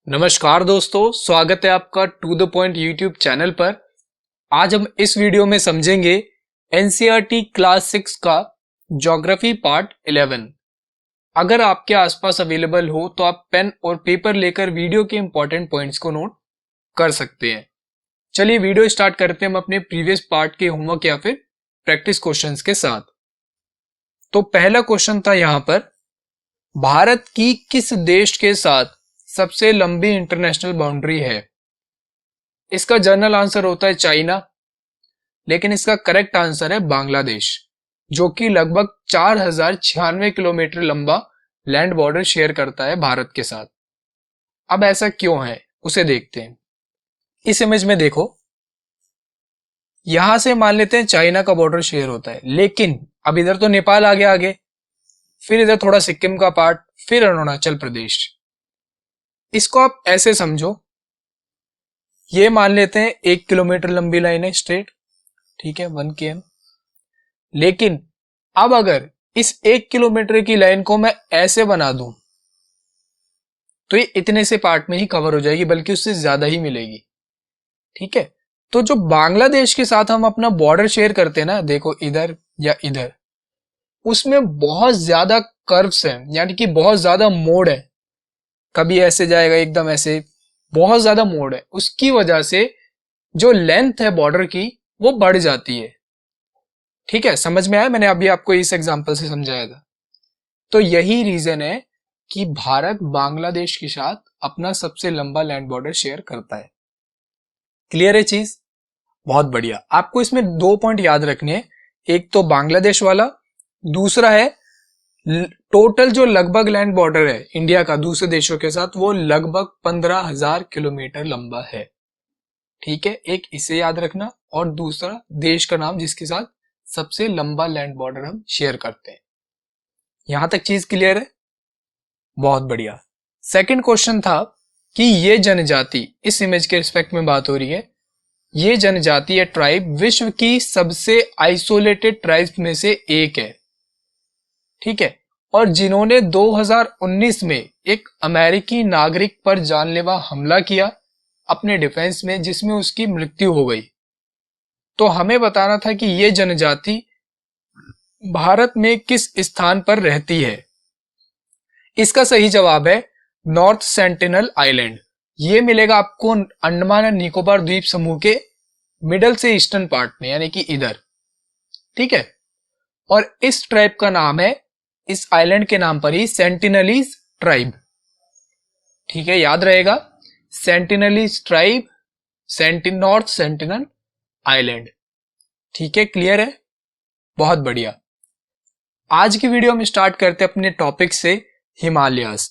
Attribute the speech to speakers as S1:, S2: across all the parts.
S1: नमस्कार दोस्तों, स्वागत है आपका to the point YouTube channel पर। आज हम इस वीडियो में समझेंगे एनसीईआरटी क्लास 6 का ज्योग्राफी पार्ट 11। अगर आपके आसपास अवेलेबल हो तो आप पेन और पेपर लेकर वीडियो के इंपॉर्टेंट पॉइंट्स को नोट कर सकते हैं। चलिए वीडियो स्टार्ट करते हैं हम अपने प्रीवियस पार्ट के होमवर्क या फिर प्रैक्टिस क्वेश्चंस के साथ। तो पहला क्वेश्चन था यहाँ पर, भारत की किस देश के साथ सबसे लंबी इंटरनेशनल बाउंड्री है? इसका जनरल आंसर होता है चाइना, लेकिन इसका करेक्ट आंसर है बांग्लादेश, जो कि लगभग 4096 किलोमीटर लंबा लैंड बॉर्डर शेयर करता है भारत के साथ। अब ऐसा क्यों है उसे देखते हैं। इस इमेज में देखो, यहां से मान लेते हैं चाइना का बॉर्डर शेयर होता है, लेकिन अब इधर तो नेपाल आ गया आगे, फिर इधर थोड़ा सिक्किम का पार्ट, फिर अरुणाचल प्रदेश। इसको आप ऐसे समझो, ये मान लेते हैं 1 किलोमीटर लंबी लाइन है स्ट्रेट, ठीक है, 1 km। लेकिन अब अगर इस 1 किलोमीटर की लाइन को मैं ऐसे बना दूं तो ये इतने से पार्ट में ही कवर हो जाएगी, बल्कि उससे ज्यादा ही मिलेगी। ठीक है, तो जो बांग्लादेश के साथ हम अपना बॉर्डर शेयर करते हैं ना, देखो इधर या इधर, उसमें बहुत ज्यादा कर्व्स हैं, यानी कि बहुत ज्यादा मोड़ है। कभी ऐसे जाएगा, एकदम ऐसे, बहुत ज्यादा मोड़ है। उसकी वजह से जो लेंथ है बॉर्डर की वो बढ़ जाती है। ठीक है, समझ में आया? मैंने अभी आपको इस एग्जांपल से समझाया था। तो यही रीजन है कि भारत बांग्लादेश के साथ अपना सबसे लंबा लैंड बॉर्डर शेयर करता है। क्लियर है चीज? बहुत बढ़िया। आपको इसमें 2 पॉइंट याद रखने हैं, एक तो बांग्लादेश वाला, दूसरा है टोटल जो लगभग लैंड बॉर्डर है इंडिया का दूसरे देशों के साथ, वो लगभग 15,000 किलोमीटर लंबा है। ठीक है, एक इसे याद रखना और दूसरा देश का नाम जिसके साथ सबसे लंबा लैंड बॉर्डर हम शेयर करते हैं। यहां तक चीज क्लियर है? बहुत बढ़िया। सेकंड क्वेश्चन था कि ये जनजाति, इस इमेज के रिस्पेक्ट में बात हो रही है, ये जनजाति या ट्राइब विश्व की सबसे आइसोलेटेड ट्राइब्स में से एक है। ठीक है, और जिन्होंने 2019 में एक अमेरिकी नागरिक पर जानलेवा हमला किया अपने डिफेंस में, जिसमें उसकी मृत्यु हो गई। तो हमें बताना था कि ये जनजाति भारत में किस स्थान पर रहती है। इसका सही जवाब है नॉर्थ सेंटिनल आइलैंड। ये मिलेगा आपको अंडमान एंड निकोबार द्वीप समूह के मिडल से ईस्टर्न पार्ट में, यानी कि इधर। ठीक है, और इस ट्राइब का नाम है, इस आइलैंड के नाम पर ही, सेंटिनलीज ट्राइब। ठीक है, याद रहेगा, Sentinelese tribe, north sentinel island. ठीक है, क्लियर है? बहुत बढ़िया। आज की वीडियो में स्टार्ट करते हैं अपने टॉपिक से, हिमालयास।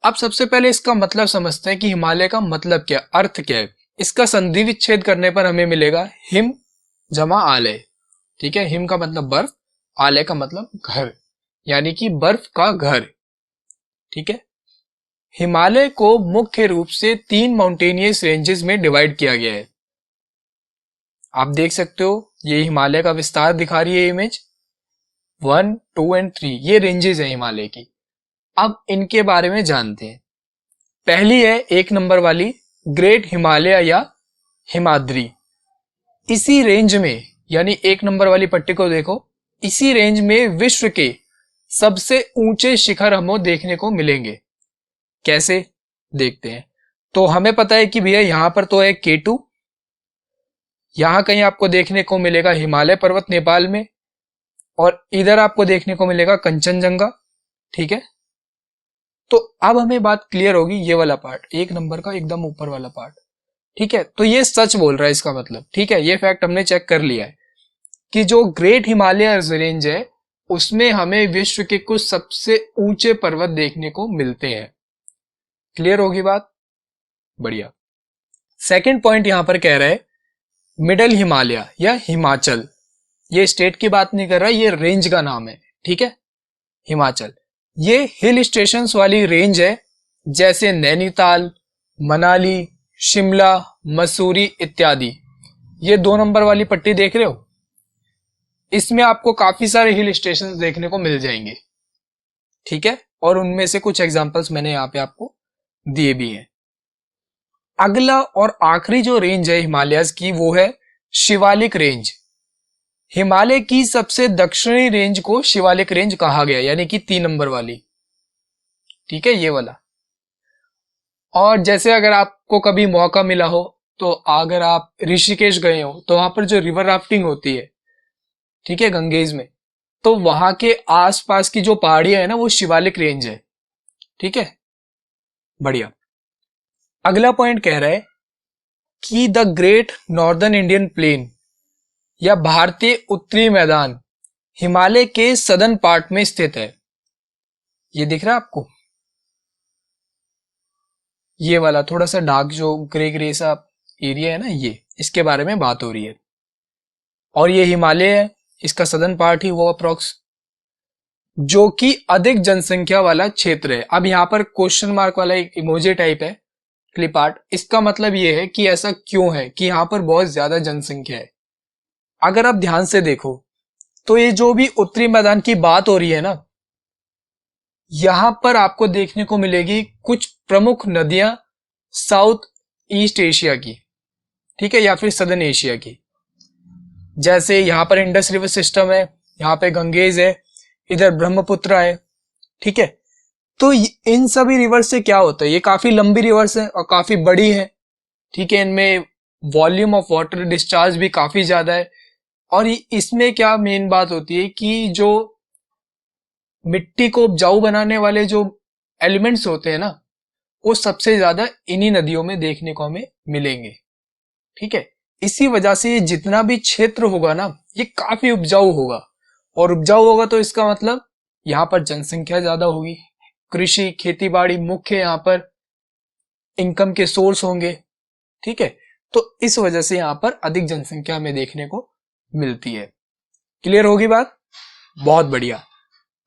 S1: अब सबसे पहले इसका मतलब समझते हैं कि हिमालय का मतलब क्या, अर्थ क्या है। इसका संधि विच्छेद करने पर हमें मिलेगा हिम जमा आलय। ठीक है, हिम का मतलब बर्फ, आलय का मतलब घर, यानी कि बर्फ का घर। ठीक है, हिमालय को मुख्य रूप से 3 माउंटेनियस रेंजेस में डिवाइड किया गया है। आप देख सकते हो, ये हिमालय का विस्तार दिखा रही है इमेज। 1, 2 एंड 3 ये रेंजेस है हिमालय की। अब इनके बारे में जानते हैं। पहली है 1 नंबर वाली, ग्रेट हिमालय या हिमाद्री। इसी रेंज में, यानी 1 नंबर वाली पट्टी को देखो, इसी रेंज में विश्व के सबसे ऊंचे शिखर हमें देखने को मिलेंगे। कैसे देखते हैं? तो हमें पता है कि भैया यहां पर तो है K2, यहां कहीं आपको देखने को मिलेगा हिमालय पर्वत नेपाल में, और इधर आपको देखने को मिलेगा कंचनजंगा। ठीक है, तो अब हमें बात क्लियर होगी, ये वाला पार्ट 1 नंबर का एकदम ऊपर वाला पार्ट। ठीक है, तो ये सच बोल रहा है इसका मतलब। ठीक है, ये फैक्ट हमने चेक कर लिया है कि जो ग्रेट हिमालय रेंज है उसमें हमें विश्व के कुछ सबसे ऊंचे पर्वत देखने को मिलते हैं। क्लियर होगी बात? बढ़िया। सेकंड पॉइंट यहां पर कह रहा है मिडल हिमालय या हिमाचल। ये स्टेट की बात नहीं कर रहा, ये रेंज का नाम है। ठीक है, हिमाचल ये हिल स्टेशंस वाली रेंज है, जैसे नैनीताल, मनाली, शिमला, मसूरी इत्यादि। ये 2 नंबर वाली पट्टी देख रहे हो, इसमें आपको काफी सारे हिल स्टेशन देखने को मिल जाएंगे। ठीक है, और उनमें से कुछ एग्जांपल्स मैंने यहाँ पे आपको दिए भी हैं। अगला और आखिरी जो रेंज है हिमालयस की वो है शिवालिक रेंज। हिमालय की सबसे दक्षिणी रेंज को शिवालिक रेंज कहा गया, यानी कि 3 नंबर वाली। ठीक है, ये वाला। और जैसे अगर आपको कभी मौका मिला हो तो अगर आप ऋषिकेश गए हो तो वहां पर जो रिवर राफ्टिंग होती है, ठीक है, गंगेज में, तो वहां के आसपास की जो पहाड़ियां है ना वो शिवालिक रेंज है। ठीक है, बढ़िया। अगला पॉइंट कह रहा है कि the great northern Indian plain या भारतीय उत्तरी मैदान हिमालय के सदर्न पार्ट में स्थित है। ये दिख रहा है आपको, ये वाला थोड़ा सा डार्क जो ग्रे ग्रे सा एरिया है ना, ये इसके बारे में बात हो रही है। और ये हिमालय है, इसका सदर्न पार्ट ही वो अप्रोक्स, जो कि अधिक जनसंख्या वाला क्षेत्र है। अब यहाँ पर क्वेश्चन मार्क वाला एक इमोजी टाइप है क्लिप आर्ट, इसका मतलब ये है कि ऐसा क्यों है कि यहाँ पर बहुत ज्यादा जनसंख्या है। अगर आप ध्यान से देखो तो ये जो भी उत्तरी मैदान की बात हो रही है ना, यहां पर आपको देखने को मिलेगी कुछ प्रमुख नदियां साउथ ईस्ट एशिया की, ठीक है, या फिर सदर्न एशिया की। जैसे यहां पर इंडस रिवर सिस्टम है, यहाँ पे गंगेज है, इधर ब्रह्मपुत्र है। ठीक है, तो इन सभी रिवर से क्या होता है, ये काफी लंबी रिवर्स है और काफी बड़ी है। ठीक है, इनमें वॉल्यूम ऑफ वाटर डिस्चार्ज भी काफी ज्यादा है। और इसमें क्या मेन बात होती है कि जो मिट्टी को उपजाऊ बनाने वाले जो एलिमेंट्स होते हैं ना, वो सबसे ज्यादा इन्हीं नदियों में देखने को हमें मिलेंगे। ठीक है, इसी वजह से ये जितना भी क्षेत्र होगा ना, ये काफी उपजाऊ होगा। और उपजाऊ होगा तो इसका मतलब यहाँ पर जनसंख्या ज्यादा होगी, कृषि खेती बाड़ी मुख्य यहाँ पर इनकम के सोर्स होंगे। ठीक है, तो इस वजह से यहाँ पर अधिक जनसंख्या हमें देखने को मिलती है। क्लियर होगी बात? बहुत बढ़िया।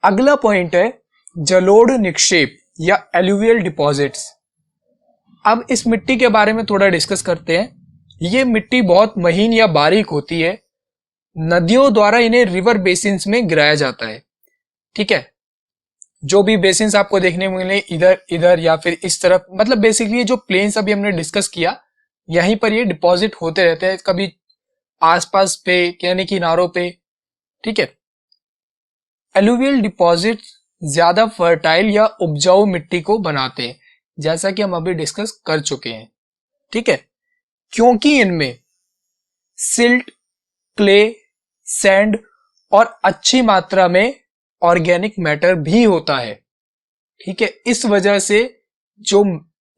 S1: अगला पॉइंट है जलोढ़ निक्षेप या एलुवियल डिपॉजिट्स। अब इस मिट्टी के बारे में थोड़ा डिस्कस करते हैं। ये मिट्टी बहुत महीन या बारीक होती है, नदियों द्वारा इन्हें रिवर बेसिन्स में गिराया जाता है। ठीक है, जो भी बेसिन्स आपको देखने को मिले इधर इधर या फिर इस तरफ, मतलब बेसिकली जो प्लेन्स अभी हमने डिस्कस किया यहीं पर ये डिपॉजिट होते रहते हैं, कभी आसपास पे यानी किनारों पे। ठीक है, एलुवियल डिपॉजिट ज्यादा फर्टाइल या उपजाऊ मिट्टी को बनाते हैं, जैसा कि हम अभी डिस्कस कर चुके हैं। ठीक है, क्योंकि इनमें सिल्ट, क्ले, सैंड और अच्छी मात्रा में ऑर्गेनिक मैटर भी होता है। ठीक है, इस वजह से जो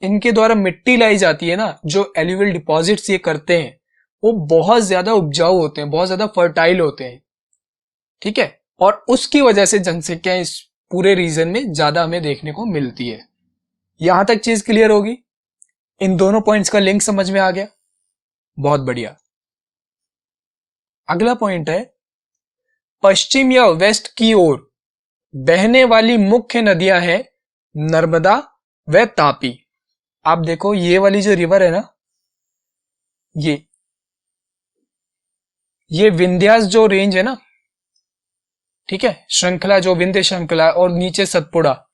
S1: इनके द्वारा मिट्टी लाई जाती है ना, जो एलुवियल डिपॉजिट्स ये करते हैं, वो बहुत ज्यादा उपजाऊ होते हैं, बहुत ज्यादा फर्टाइल होते हैं। ठीक है, और उसकी वजह से जनसंख्या इस पूरे रीजन में ज्यादा हमें देखने को मिलती है। यहां तक चीज क्लियर होगी? इन दोनों पॉइंट्स का लिंक समझ में आ गया? बहुत बढ़िया। अगला पॉइंट है पश्चिम या वेस्ट की ओर बहने वाली मुख्य नदियां हैं नर्मदा व तापी। आप देखो ये वाली जो रिवर है ना, ये विंध्यास जो रेंज है ना, ठीक है, श्रृंखला जो विंध्य श्रृंखला और नीचे सतपुड़ा,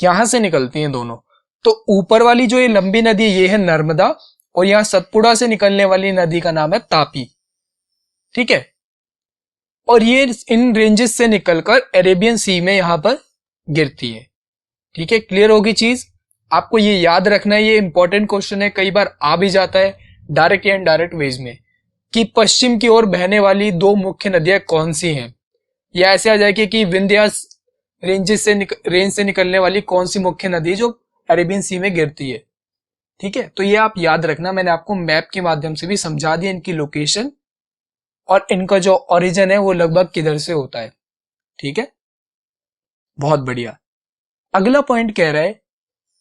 S1: यहां से निकलती हैं दोनों। तो ऊपर वाली जो ये लंबी नदी ये है नर्मदा, और यहां सतपुड़ा से निकलने वाली नदी का नाम है तापी। ठीक है, और ये इन रेंजेस से निकलकर अरेबियन सी में यहां पर गिरती है। ठीक है, क्लियर होगी चीज? आपको ये याद रखना है, ये इंपॉर्टेंट क्वेश्चन है, कई बार आ भी जाता है डायरेक्ट या इनडायरेक्ट वेज में, कि पश्चिम की ओर बहने वाली दो मुख्य नदियां कौन सी हैं, या ऐसे आ जाएगी कि विंध्यास रेंज से निकलने वाली कौन सी मुख्य नदी जो अरेबियन सी में गिरती है। ठीक है, तो ये आप याद रखना, मैंने आपको मैप के माध्यम से भी समझा दिया इनकी लोकेशन और इनका जो ओरिजिन है वो लगभग किधर से होता है। ठीक है, बहुत बढ़िया। अगला पॉइंट कह रहा है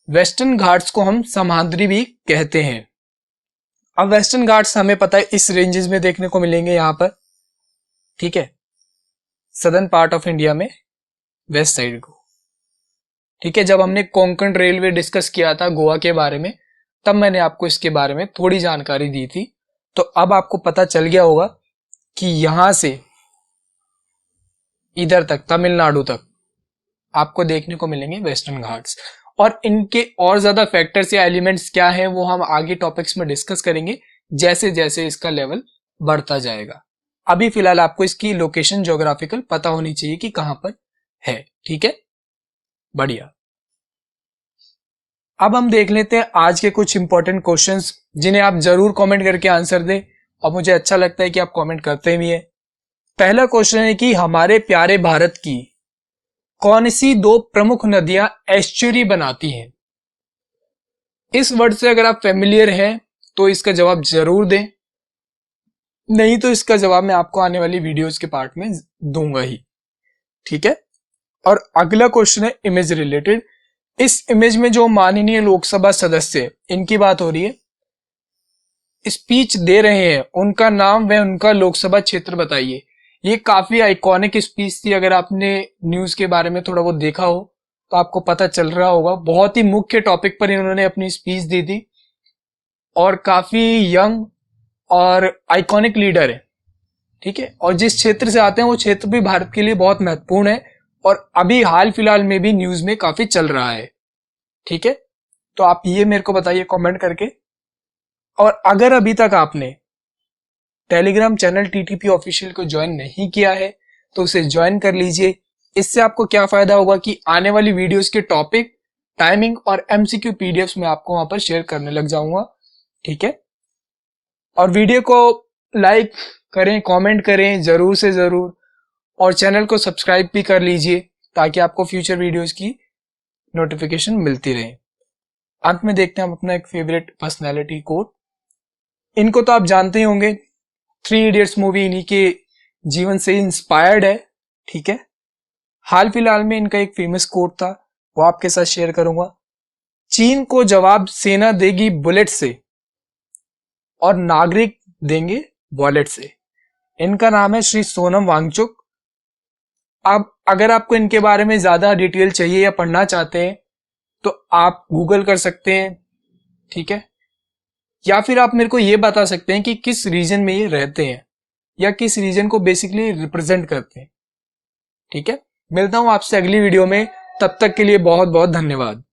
S1: वेस्टर्न घाट्स को हम समांतरी भी कहते हैं। अब वेस्टर्न घाट्स हमें पता है इस रेंजेस में देखने को मिलेंगे यहां पर। ठीक है, सदर्न पार्ट ऑफ इंडिया में वेस्ट साइड को। ठीक है, जब हमने कोंकण रेलवे डिस्कस किया था गोवा के बारे में, तब मैंने आपको इसके बारे में थोड़ी जानकारी दी थी। तो अब आपको पता चल गया होगा कि यहां से इधर तक तमिलनाडु तक आपको देखने को मिलेंगे वेस्टर्न घाट्स। और इनके और ज्यादा फैक्टर्स या एलिमेंट्स क्या हैं वो हम आगे टॉपिक्स में डिस्कस करेंगे जैसे जैसे इसका लेवल बढ़ता जाएगा। अभी फिलहाल आपको इसकी लोकेशन ज्योग्राफिकल पता होनी चाहिए कि कहां पर है। ठीक है, बढ़िया। अब हम देख लेते हैं आज के कुछ इंपॉर्टेंट क्वेश्चंस जिन्हें आप जरूर कमेंट करके आंसर दें, और मुझे अच्छा लगता है कि आप कमेंट करते भी हैं। पहला क्वेश्चन है कि हमारे प्यारे भारत की कौन सी दो प्रमुख नदियां एस्चुरी बनाती हैं? इस वर्ड से अगर आप फेमिलियर हैं तो इसका जवाब जरूर दें, नहीं तो इसका जवाब मैं आपको आने वाली वीडियोस के पार्ट में दूंगा ही। ठीक है, और अगला क्वेश्चन है इमेज रिलेटेड। इस इमेज में जो माननीय लोकसभा सदस्य इनकी बात हो रही है, स्पीच दे रहे हैं, उनका नाम व उनका लोकसभा क्षेत्र बताइए। ये काफी आइकॉनिक स्पीच थी, अगर आपने न्यूज के बारे में थोड़ा बहुत देखा हो तो आपको पता चल रहा होगा। बहुत ही मुख्य टॉपिक पर इन्होंने अपनी स्पीच दी थी और काफी यंग और आइकॉनिक लीडर है। ठीक है, और जिस क्षेत्र से आते हैं वो क्षेत्र भी भारत के लिए बहुत महत्वपूर्ण है और अभी हाल फिलहाल में भी न्यूज में काफी चल रहा है। ठीक है, तो आप ये मेरे को बताइए कमेंट करके। और अगर अभी तक आपने टेलीग्राम चैनल टीटीपी ऑफिशियल को ज्वाइन नहीं किया है तो उसे ज्वाइन कर लीजिए। इससे आपको क्या फायदा होगा कि आने वाली वीडियोस के टॉपिक, टाइमिंग और एमसीक्यू पीडीएफ्स में आपको वहां पर शेयर करने लग जाऊंगा। ठीक है, और वीडियो को लाइक करें, कमेंट करें जरूर से जरूर, और चैनल को सब्सक्राइब भी कर लीजिए ताकि आपको फ्यूचर वीडियोस की नोटिफिकेशन मिलती रहे। अंत में देखते हैं हम अपना एक फेवरेट पर्सनैलिटी कोट। इनको तो आप जानते ही होंगे, 3 इडियट्स मूवी इन्हीं के जीवन से इंस्पायर्ड है। ठीक है, हाल फिलहाल में इनका एक फेमस कोट था, वो आपके साथ शेयर करूंगा। चीन को जवाब सेना देगी बुलेट से और नागरिक देंगे वॉलेट से। इनका नाम है श्री सोनम वांगचुक। अब अगर आपको इनके बारे में ज्यादा डिटेल चाहिए या पढ़ना चाहते हैं तो आप गूगल कर सकते हैं। ठीक है, या फिर आप मेरे को ये बता सकते हैं कि किस रीजन में ये रहते हैं या किस रीजन को बेसिकली रिप्रेजेंट करते हैं। ठीक है, मिलता हूं आपसे अगली वीडियो में, तब तक के लिए बहुत बहुत धन्यवाद।